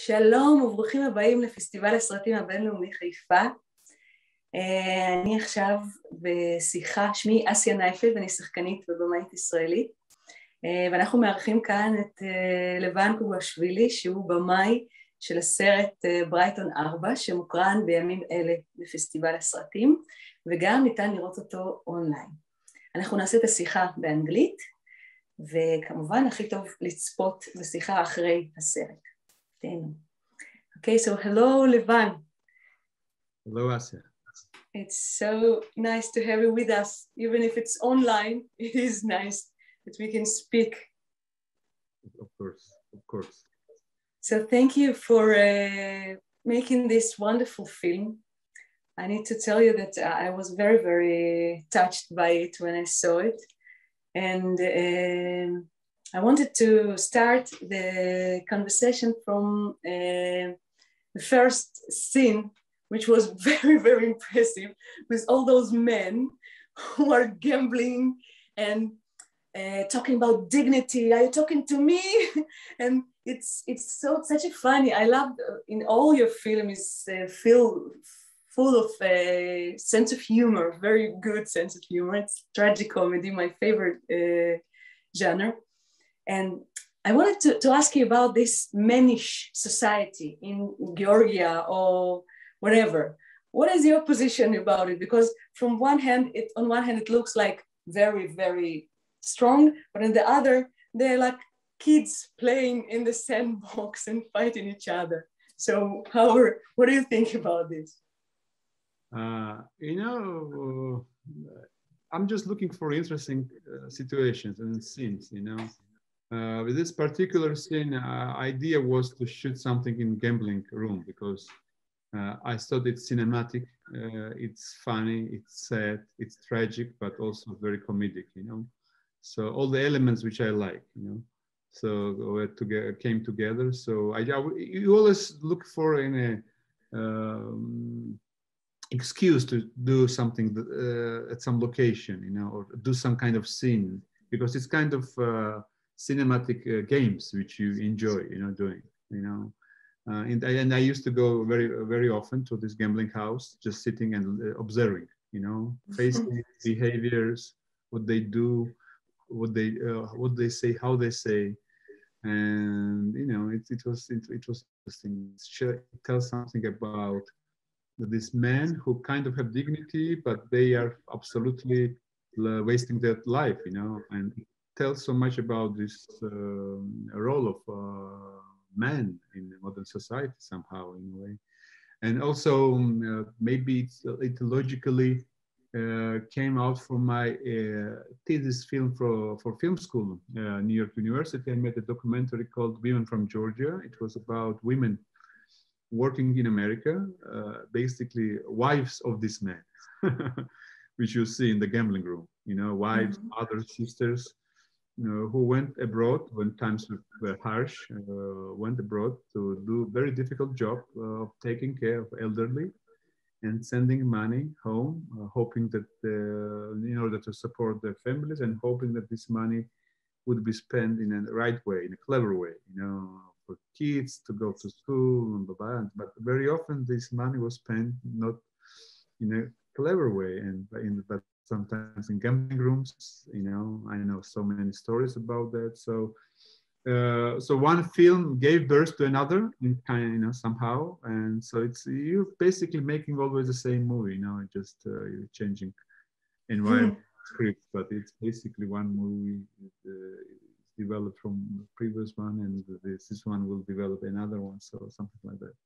שלום וברוכים הבאים לפסטיבל הסרטים הבינלאומי חיפה. אני עכשיו בשיחה, שמי אסיה נייפלד, אני שחקנית והבמאית ישראלית, ואנחנו מארחים כאן את לבאן קוגואשווילי, שהוא במאי של הסרט ברייטון 4, שמוקרן בימים אלה בפסטיבל הסרטים, וגם ניתן לראות אותו אונליין. אנחנו נעשה את השיחה באנגלית, וכמובן הכי טוב לצפות בשיחה אחרי הסרט. Okay, so hello, Levan. Hello, Asia. It's so nice to have you with us. Even if it's online, it is nice that we can speak. Of course. So thank you for making this wonderful film. I need to tell you that I was very, very touched by it when I saw it. And I wanted to start the conversation from the first scene, which was very, very impressive, with all those men who are gambling and talking about dignity. Are you talking to me? And it's such a funny. I love in all your films full of a sense of humor, very good sense of humor. It's tragic comedy, my favorite genre. And I wanted to ask you about this Manish society in Georgia or wherever. What is your position about it? Because on one hand, it looks like very, very strong, but on the other, they're like kids playing in the sandbox and fighting each other. So what do you think about this? I'm just looking for interesting situations and scenes, With this particular scene, idea was to shoot something in gambling room because I thought it's cinematic, it's funny, it's sad, it's tragic, but also very comedic, So all the elements which I like, So came together. So you always look for excuse to do something at some location, or do some kind of scene because it's kind of cinematic games which you enjoy, doing, and I used to go very, very often to this gambling house, just sitting and observing, facing behaviors, what they do, what they say, how they say, and it was interesting. It tells something about these men who kind of have dignity, but they are absolutely wasting their life, and it tells so much about this role of men in modern society somehow, in a way. And also maybe it logically came out from my thesis film for film school, New York University. I made a documentary called Women from Georgia. It was about women working in America, basically wives of this man, which you see in the gambling room, wives, mothers, sisters, who went abroad when times were harsh, went abroad to do very difficult job of taking care of elderly and sending money home, hoping that in order to support their families and hoping that this money would be spent in a right way, in a clever way, for kids to go to school and blah, blah, but very often this money was spent not in a clever way, but sometimes in gambling rooms. I know so many stories about that. So one film gave birth to another, in kind, somehow, and so it's you basically making always the same movie. Just you're changing environment, script, but it's basically one movie. Developed from the previous one, and this one will develop another one, so something like that.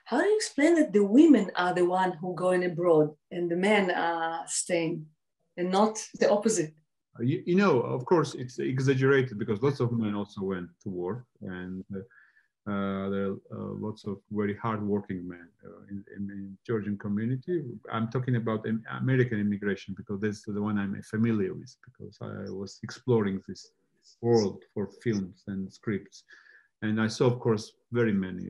How do you explain that the women are the one who going abroad and the men are staying and not the opposite? Of course, it's exaggerated because lots of men also went to war, and there are lots of very hard-working men in the Georgian community. I'm talking about American immigration because that's the one I'm familiar with, because I was exploring this world for films and scripts, and I saw, of course, very many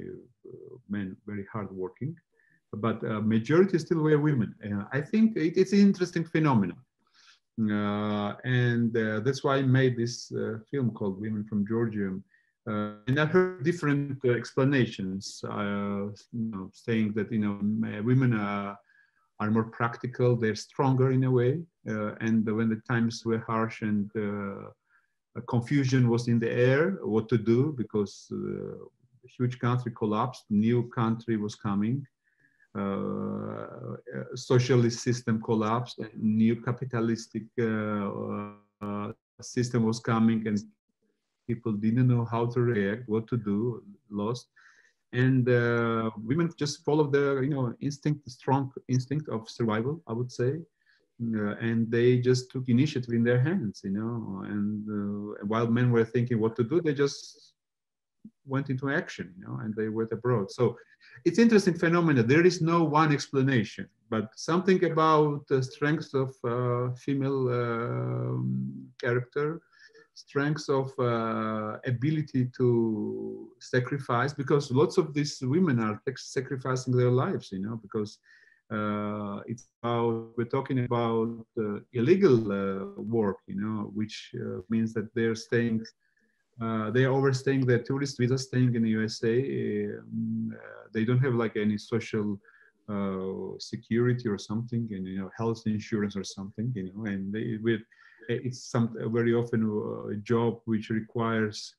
men, very hardworking, but majority still were women. I think it's an interesting phenomenon, and that's why I made this film called Women from Georgia, And I heard different explanations, saying that women are more practical, they're stronger in a way, and when the times were harsh and confusion was in the air, what to do, because a huge country collapsed, new country was coming, socialist system collapsed, and new capitalistic system was coming, and people didn't know how to react, what to do, lost. And women just followed their, instinct, strong instinct of survival, I would say. And they just took initiative in their hands, and while men were thinking what to do, they just went into action, and they went abroad. So it's interesting phenomenon. There is no one explanation, but something about the strength of female character, strength of ability to sacrifice, because lots of these women are sacrificing their lives, because it's about, we're talking about illegal work, which means that they're staying, they are overstaying their tourist visa, staying in the USA. They don't have like any social security or something, and health insurance or something, and it's very often a job which requires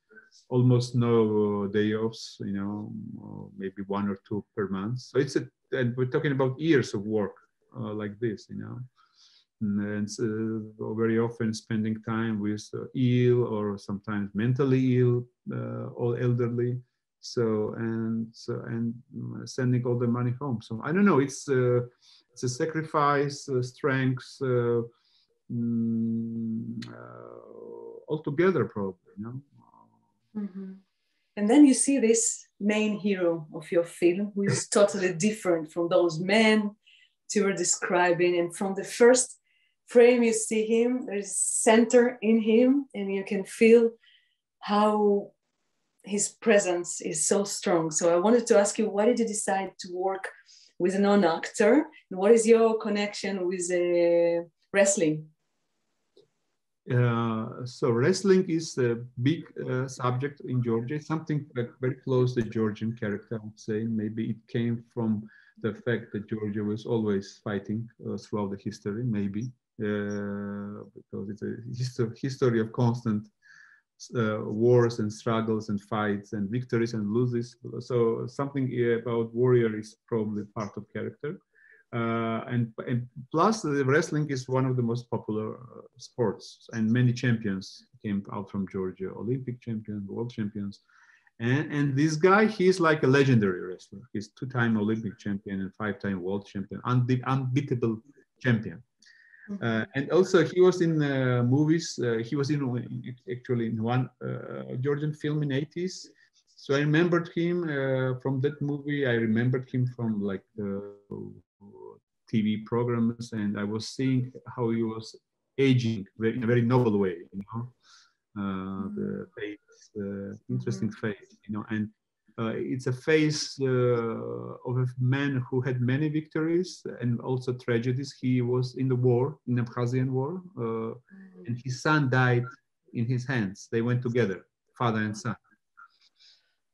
almost no day offs, maybe 1 or 2 per month. So and we're talking about years of work like this, and very often spending time with ill or sometimes mentally ill or elderly. So and sending all the money home. So I don't know. It's a sacrifice, strength. Altogether, probably, Mm-hmm. And then you see this main hero of your film, who is totally different from those men you were describing. And from the first frame you see him, there's center in him, and you can feel how his presence is so strong. So I wanted to ask you, why did you decide to work with a non-actor? And what is your connection with wrestling? So wrestling is a big subject in Georgia, something very close to Georgian character, I would say. Maybe it came from the fact that Georgia was always fighting throughout the history, maybe, because it's a history of constant wars and struggles and fights and victories and losses. So something about warrior is probably part of character. And plus the wrestling is one of the most popular sports, and many champions came out from Georgia, Olympic champions, world champions. And this guy, he's like a legendary wrestler. He's 2-time Olympic champion and 5-time world champion, unbeatable champion. And also he was in movies. He was actually in one Georgian film in 80s. So I remembered him from that movie. I remembered him from like TV programs, and I was seeing how he was aging in a very noble way, the face, interesting face, and it's a face of a man who had many victories and also tragedies. He was in the war, in the Abkhazian war, and his son died in his hands. They went together, father and son.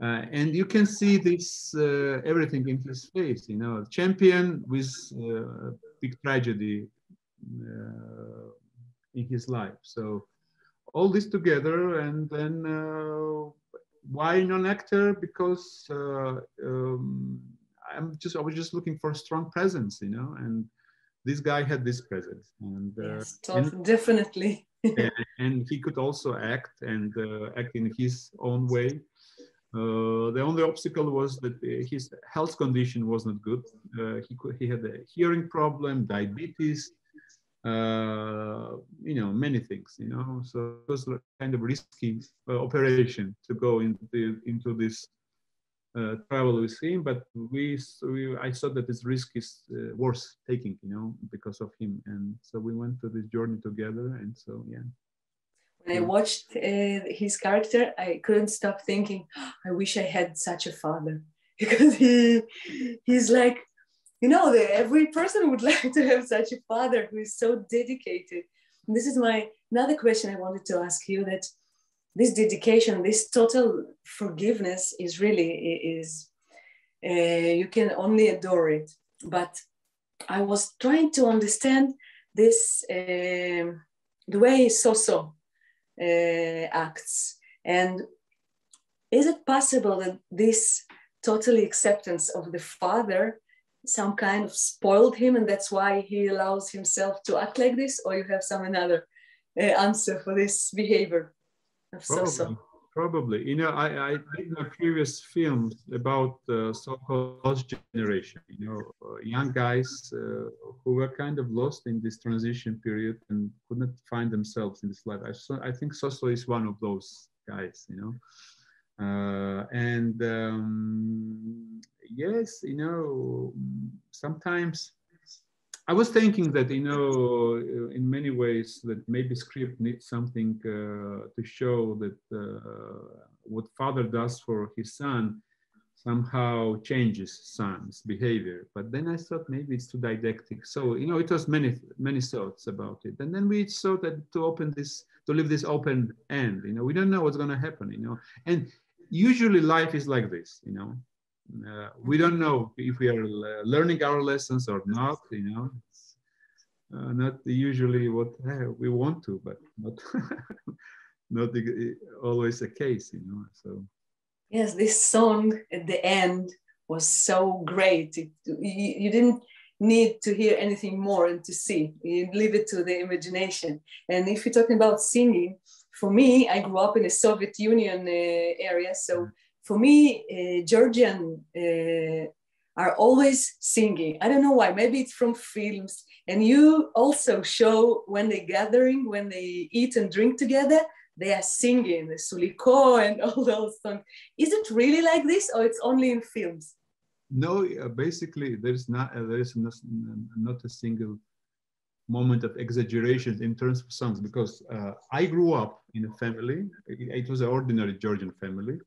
And you can see this everything in his face, champion with big tragedy in his life. So all this together, and then why non-actor? Because I was just looking for a strong presence, and this guy had this presence, and yes, definitely. and he could also act and act in his own way. The only obstacle was that his health condition was not good. He had a hearing problem, diabetes, many things, so it was kind of risky operation to go into this travel with him, but I thought that this risk is worth taking, because of him, and so we went to this journey together, and so yeah. When I watched his character, I couldn't stop thinking, I wish I had such a father, because he's like, every person would like to have such a father who is so dedicated. And this is another question I wanted to ask you, that this dedication, this total forgiveness is really, you can only adore it. But I was trying to understand this, the way So-So acts. And is it possible that this total acceptance of the father some kind of spoiled him, and that's why he allows himself to act like this? Or you have some another answer for this behavior of So-So? Probably. You know, I did my previous films about so-called lost generation, you know, young guys who were kind of lost in this transition period and could not find themselves in this life. I think So-So is one of those guys, you know. Yes, you know, sometimes I was thinking that, you know, in many ways that maybe script needs something to show that what father does for his son somehow changes son's behavior. But then I thought maybe it's too didactic. So, you know, it was many thoughts about it. And then we thought that to leave this open end, you know, we don't know what's going to happen, you know. And usually life is like this, you know. We don't know if we are learning our lessons or not, you know. It's, not usually what we want to, but not not always the case, you know. So yes, this song at the end was so great. You didn't need to hear anything more and to see. You leave it to the imagination. And if you're talking about singing, for me, I grew up in the Soviet Union area, so for me, Georgian are always singing. I don't know why, maybe it's from films. And you also show when they're gathering, when they eat and drink together, they are singing the Suliko and all those songs. Is it really like this, or it's only in films? No, basically there's not a single moment of exaggeration in terms of songs, because I grew up in a family. It was an ordinary Georgian family.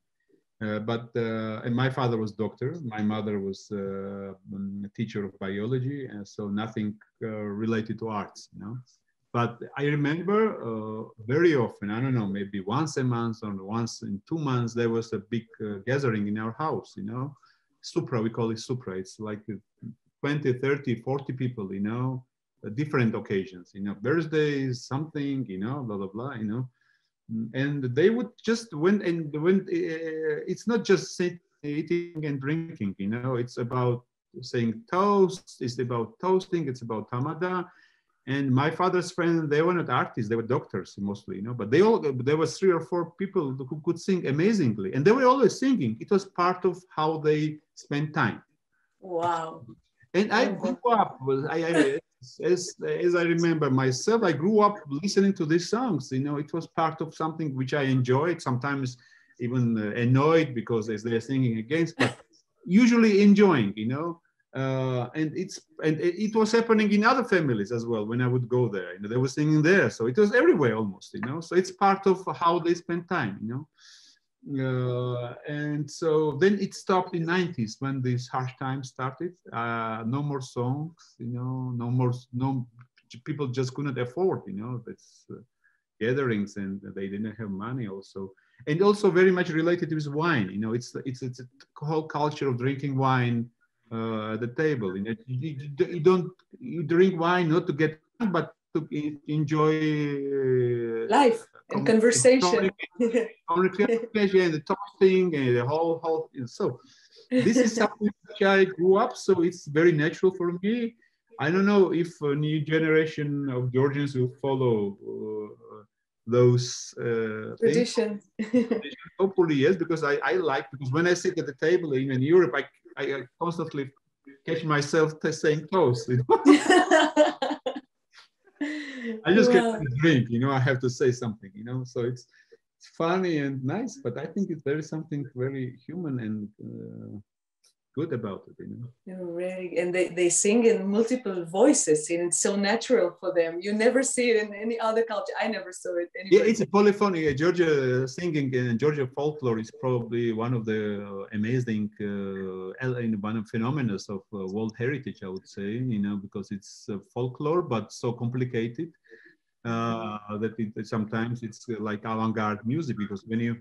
And my father was doctor, my mother was a teacher of biology, and so nothing related to arts, you know. But I remember very often, I don't know, maybe once a month or once in 2 months, there was a big gathering in our house, you know. Supra, we call it Supra. It's like 20, 30, 40 people, you know, different occasions, you know, birthdays, something, you know, blah, blah, blah, you know. And they would just it's not just eating and drinking, you know, it's about saying toast, it's about toasting, it's about tamada. And my father's friends, they were not artists, they were doctors mostly, you know, but there was 3 or 4 people who could sing amazingly, and they were always singing. It was part of how they spent time. Wow. And I grew up with, as I remember myself, I grew up listening to these songs. You know, it was part of something which I enjoyed, sometimes even annoyed because as they're singing against, but usually enjoying, you know. And it was happening in other families as well when I would go there. You know, they were singing there, so it was everywhere almost, you know. So it's part of how they spend time, you know. And so then it stopped in 90s when these harsh times started. No more songs, you know, no people just couldn't afford, you know, this gatherings, and they didn't have money also. And also very much related with wine, you know, it's a whole culture of drinking wine at the table. You know, you drink wine not to get drunk, but to enjoy life and conversation. And the toasting and the whole. So this is something which I grew up. So it's very natural for me. I don't know if a new generation of Georgians will follow those traditions. Hopefully, yes, because I like, because when I sit at the table in Europe, I constantly catch myself saying toast. You know? I just get a drink, you know, I have to say something, you know, so it's funny and nice, but I think there is something very human and good about it, you know. Really, and they sing in multiple voices, and it's so natural for them. You never see it in any other culture. I never saw it anywhere. Yeah, it's a polyphony. Georgia singing and Georgia folklore is probably one of the amazing one of phenomena of World Heritage, I would say, you know, because it's folklore, but so complicated. Sometimes it's like avant-garde music, because when you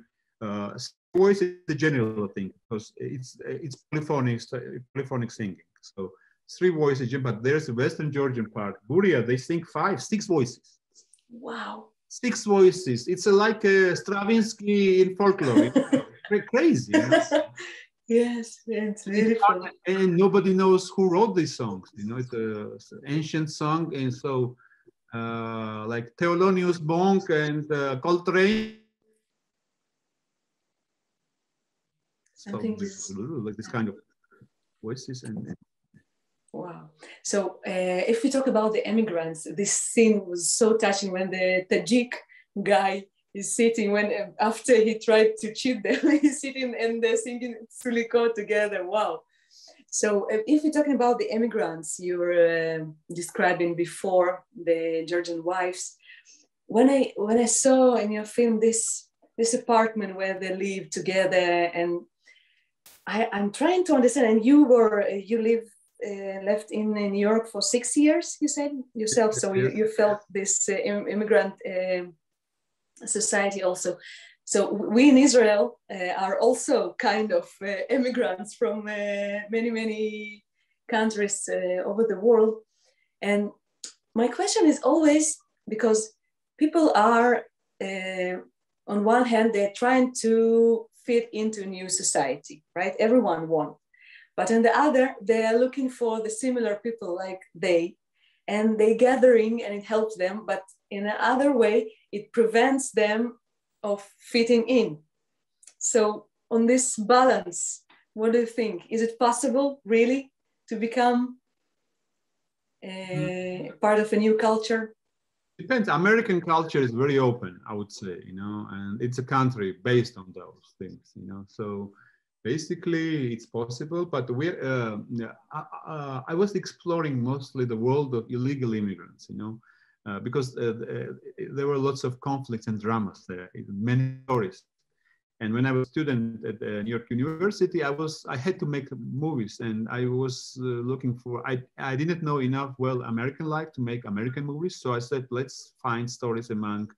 voice is the general thing, because it's polyphonic singing. So 3 voices, but there's a Western Georgian part. Buria, they sing 5, 6 voices. Wow. 6 voices. It's like Stravinsky in folklore. Crazy. You know? Yes, it's beautiful. And nobody knows who wrote these songs. You know, it's an ancient song, and so like Thelonious Monk and Coltrane. So like this kind of voices and. Wow. So if we talk about the immigrants, this scene was so touching when the Tajik guy is sitting, when after he tried to cheat them, he's sitting and they're singing Suliko together. Wow. So if we're talking about the immigrants you were describing before, the Georgian wives, when I saw in your film this apartment where they live together, and I'm trying to understand, and you left in New York for 6 years, you said yourself, so you felt this immigrant society also. So we in Israel are also kind of immigrants from many countries over the world. And my question is always, because people are, on one hand, they're trying to fit into a new society, right? Everyone wants. But on the other, they are looking for the similar people like they, and they gathering and it helps them. But in another way, it prevents them of fitting in. So on this balance, what do you think? Is it possible really to become part of a new culture? Depends. American culture is very open, I would say, you know, and it's a country based on those things, you know. So basically, it's possible, but I was exploring mostly the world of illegal immigrants, you know, because there were lots of conflicts and dramas there, many stories. And when I was a student at New York University, I had to make movies, and I was looking for, I didn't know enough American life to make American movies, so I said, let's find stories among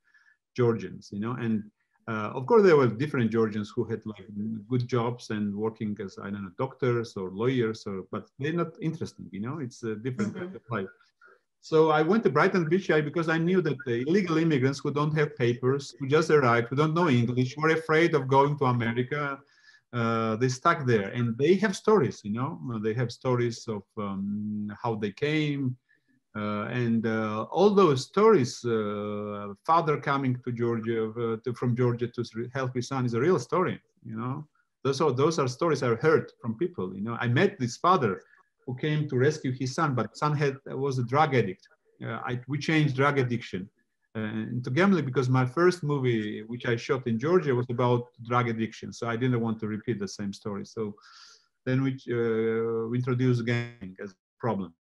Georgians, you know, and of course, there were different Georgians who had like good jobs and working as, I don't know, doctors or lawyers, but they're not interesting, you know, it's a different kind of life. So I went to Brighton Beach because I knew that the illegal immigrants who don't have papers, who just arrived, who don't know English, were afraid of going to America. They stuck there, and they have stories, you know, they have stories of how they came, and all those stories, father coming to Georgia, from Georgia to help his son, is a real story, you know. Those are stories I heard from people, you know. I met this father who came to rescue his son, but son was a drug addict. We changed drug addiction into gambling because my first movie, which I shot in Georgia, was about drug addiction. So I didn't want to repeat the same story. So then we introduced gambling as a problem.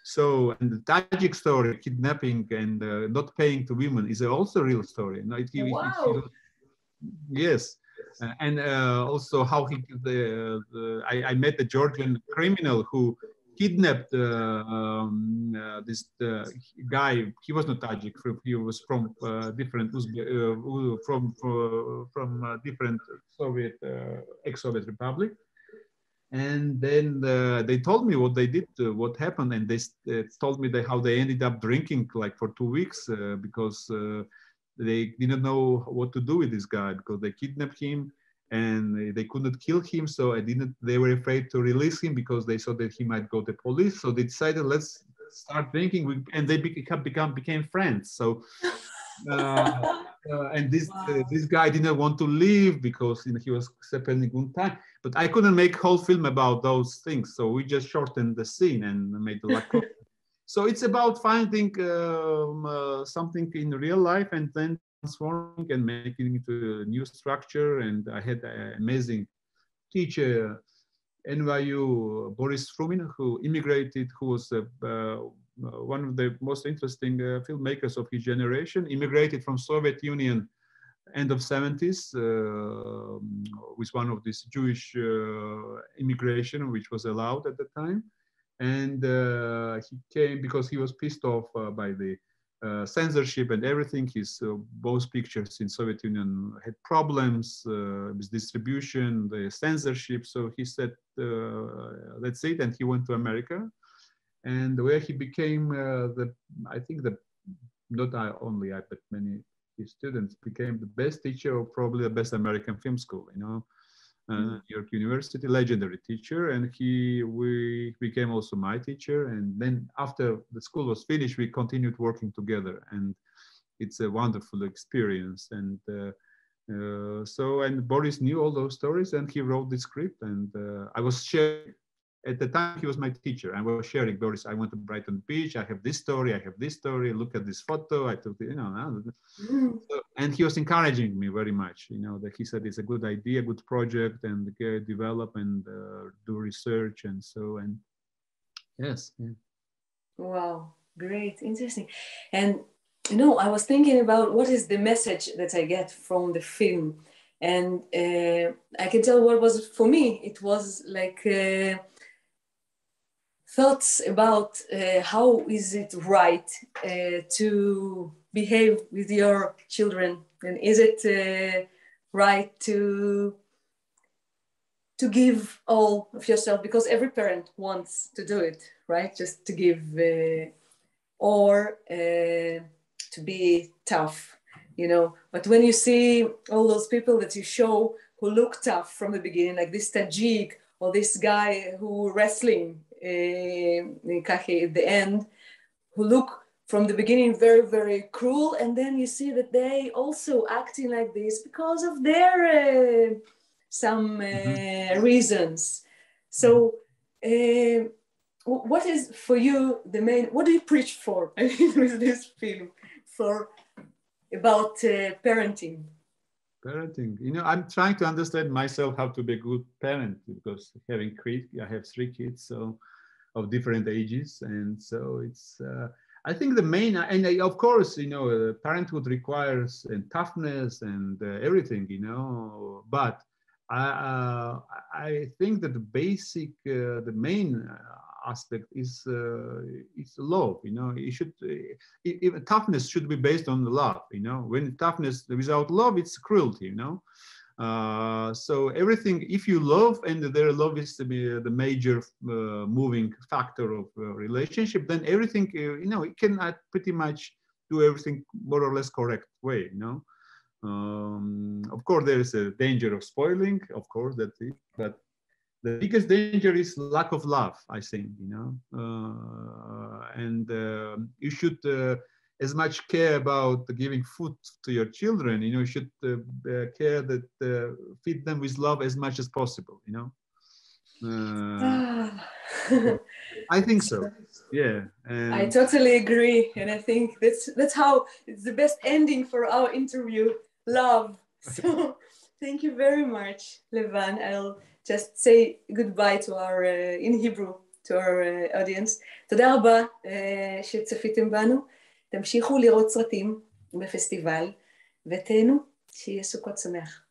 So, and the Tajik story, kidnapping and not paying to women, is also a real story. No, wow. Yes. And also how I met the Georgian criminal who kidnapped this guy. He was not Tajik. He was from different from different Soviet ex-Soviet republic. And then they told me what they did, what happened, and they told me how they ended up drinking like for 2 weeks because they didn't know what to do with this guy because they kidnapped him and they couldn't kill him. So they were afraid to release him because they saw that he might go to police. So they decided, let's start drinking, and they became friends. So and this guy didn't want to leave because he was spending good time. But I couldn't make whole film about those things, so we just shortened the scene and made the lack. So it's about finding something in real life and then transforming and making it into a new structure. And I had an amazing teacher, NYU, Boris Frumin, who immigrated, who was one of the most interesting filmmakers of his generation, immigrated from Soviet Union end of 70s with one of this Jewish immigration, which was allowed at the time. And he came because he was pissed off by the censorship and everything. His both pictures in Soviet Union had problems with distribution, the censorship. So he said, that's it. And he went to America, and where he became I think not only I, but many his students became the best teacher, or probably the best American film school, you know. New York University, legendary teacher, and we became also my teacher. And then after the school was finished, we continued working together, and it's a wonderful experience. And and Boris knew all those stories, and he wrote the script, and I was sharing. At the time, he was my teacher. I was sharing, Boris, I went to Brighton Beach. I have this story. I have this story. Look at this photo. I took, you know, so, and he was encouraging me very much. You know, that he said it's a good idea, good project, and develop and do research and so. And yes. Yeah. Wow, great, interesting. And you know, I was thinking about what is the message that I get from the film, and I can tell what was for me. It was like. Thoughts about how is it right to behave with your children, and is it right to give all of yourself, because every parent wants to do it, right? Just to give, or to be tough, you know. But when you see all those people that you show who look tough from the beginning, like this Tajik or this guy who wrestling at the end, who look from the beginning very, very cruel, and then you see that they also acting like this because of their some reasons. So what is for you the main, what do you preach for, I mean, with this film, for about parenting? Parenting, you know, I'm trying to understand myself how to be a good parent, because I have 3 kids, so of different ages, and so it's. I think the main, and of course, you know, parenthood requires toughness and everything, you know. But I think that the basic, the main aspect is love. You know, it should. Toughness should be based on love. You know, when toughness without love, it's cruelty. You know. So everything, if you love, and their love is to be the major moving factor of relationship, then everything, you know, it can pretty much do everything more or less correct way, you know. Of course, there is a danger of spoiling, of course, that's it, but the biggest danger is lack of love, I think, you know. And you should as much care about giving food to your children, you know, you should care that feed them with love as much as possible, you know. I think so. Yeah. I totally agree, and I think that's how it's the best ending for our interview. Love. So thank you very much, Levan. I'll just say goodbye to our in Hebrew to our audience. תודה רבה שצפיתם בנו. תמשיכו לראות סרטים בפסטיבל, ותהנו, שיהיה סוכות שמח.